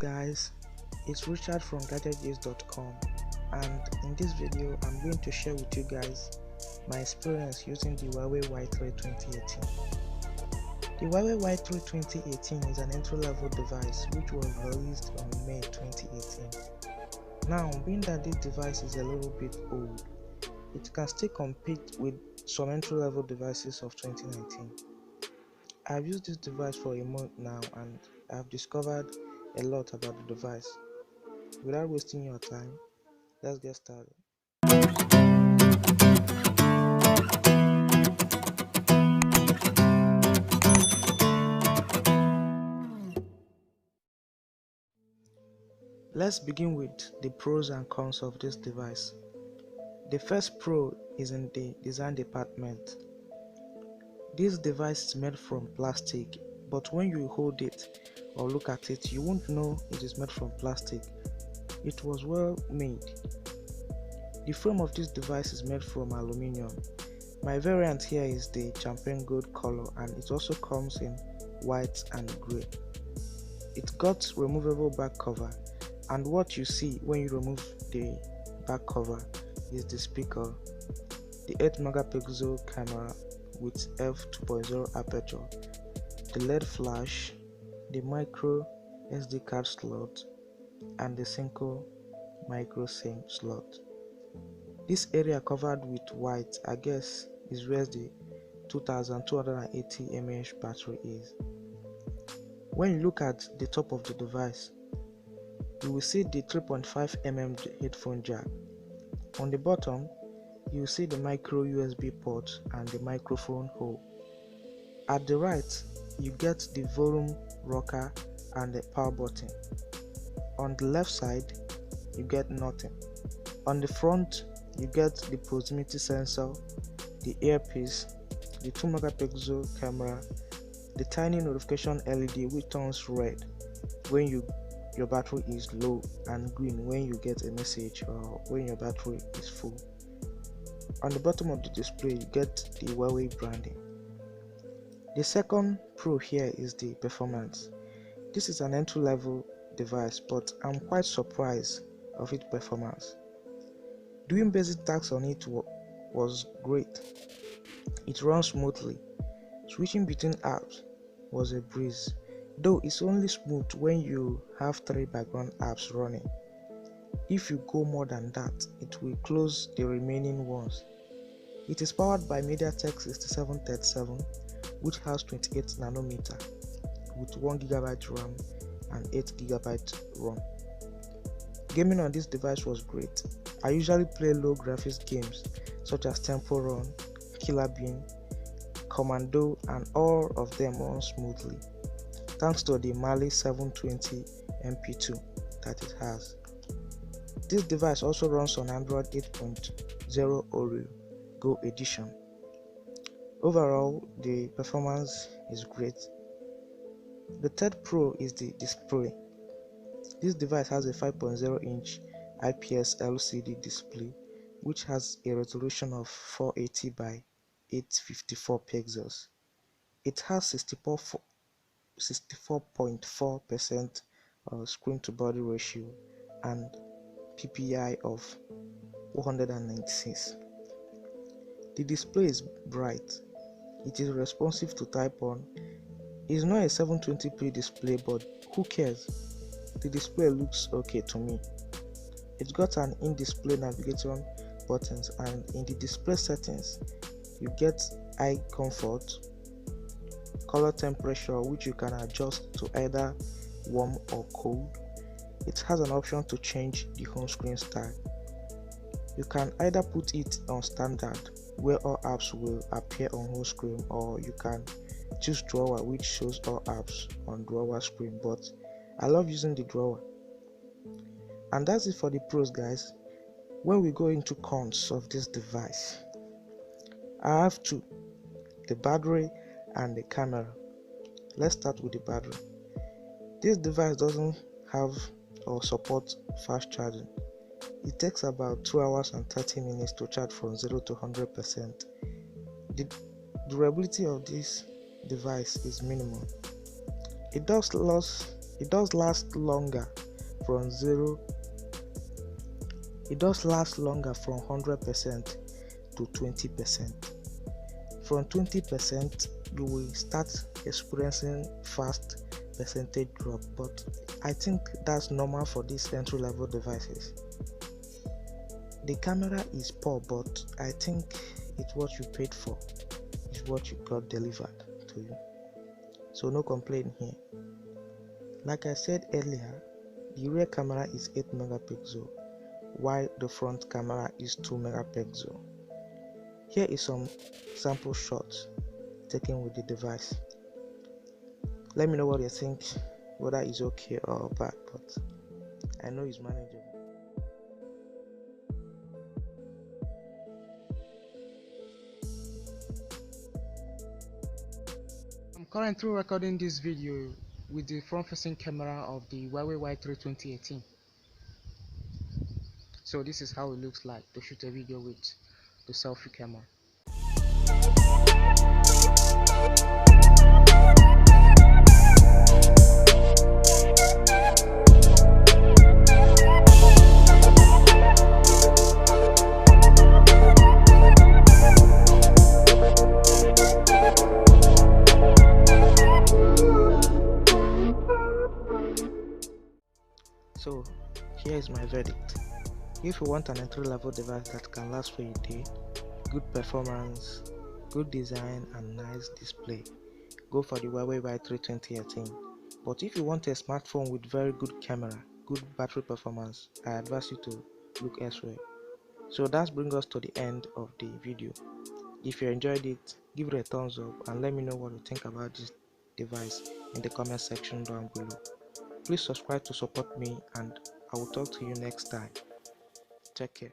Guys, it's Richard from gadgetgists.com, and in this video I'm going to share with you guys my experience using the Huawei Y3 2018. The Huawei Y3 2018 is an entry-level device which was released on May 2018. Now, being that this device is a little bit old, it can still compete with some entry-level devices of 2019. I've used this device for a month now and I've discovered a lot about the device. Without wasting your time, let's get started. Let's begin with the pros and cons of this device. The first pro is in the design department. This device is made from plastic, but when you hold it or look at it, you won't know it is made from plastic. It was well made. The frame of this device is made from aluminium. My variant here is the champagne gold color, and it also comes in white and gray. It got removable back cover, and what you see when you remove the back cover is the speaker, the 8 megapixel camera with f2.0 aperture, the LED flash, the micro SD card slot, and the single micro SIM slot. This area covered with white, I guess, is where the 2280 mAh battery is. When you look at the top of the device, you will see the 3.5mm headphone jack. On the bottom, you will see the micro USB port and the microphone hole. At the right, you get the volume rocker and the power button. On the left side, you get nothing. On the front, you get the proximity sensor, the earpiece, the 2 megapixel camera, the tiny notification LED which turns red when your battery is low and green when you get a message or when your battery is full. On the bottom of the display, you get the Huawei branding. The second pro here is the performance. This is an entry-level device, but I'm quite surprised of its performance. Doing basic tasks on it was great. It runs smoothly. Switching between apps was a breeze, though it's only smooth when you have 3 background apps running. If you go more than that, it will close the remaining ones. It is powered by MediaTek 6737, which has 28nm with 1GB RAM and 8GB ROM. Gaming on this device was great. I usually play low graphics games such as Temple Run, Killer Bean, Commando, and all of them run smoothly thanks to the Mali 720 MP2 that it has. This device also runs on Android 8.0 Oreo Go edition. Overall, the performance is great. The third pro is the display. This device has a 5.0-inch IPS LCD display which has a resolution of 480 by 854 pixels. It has 64.4% screen to body ratio and PPI of 196. The display is bright. It is responsive to type on. It's not a 720p display, but who cares? The display looks okay to me. It's got an in-display navigation buttons, and in the display settings you get eye comfort, color temperature which you can adjust to either warm or cold. It has an option to change the home screen style. You can either put it on standard where all apps will appear on home screen, or you can choose drawer which shows all apps on drawer screen, but I love using the drawer. And that's it for the pros, guys. When we go into cons of this device, I have two: the battery and the camera. Let's start with the battery. This device doesn't have or support fast charging. It takes about 2 hours and 30 minutes to charge from 0 to 100%. The durability of this device is minimal. It does last longer from 100% to 20%. From 20% you will start experiencing fast percentage drop, but I think that's normal for these entry-level devices. The camera is poor, but I think it's what you paid for, it's what you got delivered to you, so no complaint here. Like I said earlier, the rear camera is 8 megapixel while the front camera is 2 megapixel. Here is some sample shots taken with the device. Let me know what you think, whether it's okay or bad, but I know it's manageable. I'm currently recording this video with the front-facing camera of the Huawei Y3 2018. So this is how it looks like to shoot a video with the selfie camera. So here is my verdict. If you want an entry-level device that can last for a day, good performance, good design and nice display, go for the Huawei Y3 2018. But if you want a smartphone with very good camera, good battery performance, I advise you to look elsewhere. So that brings us to the end of the video. If you enjoyed it, give it a thumbs up and let me know what you think about this device in the comment section down below. Please subscribe to support me and I will talk to you next time. Take care.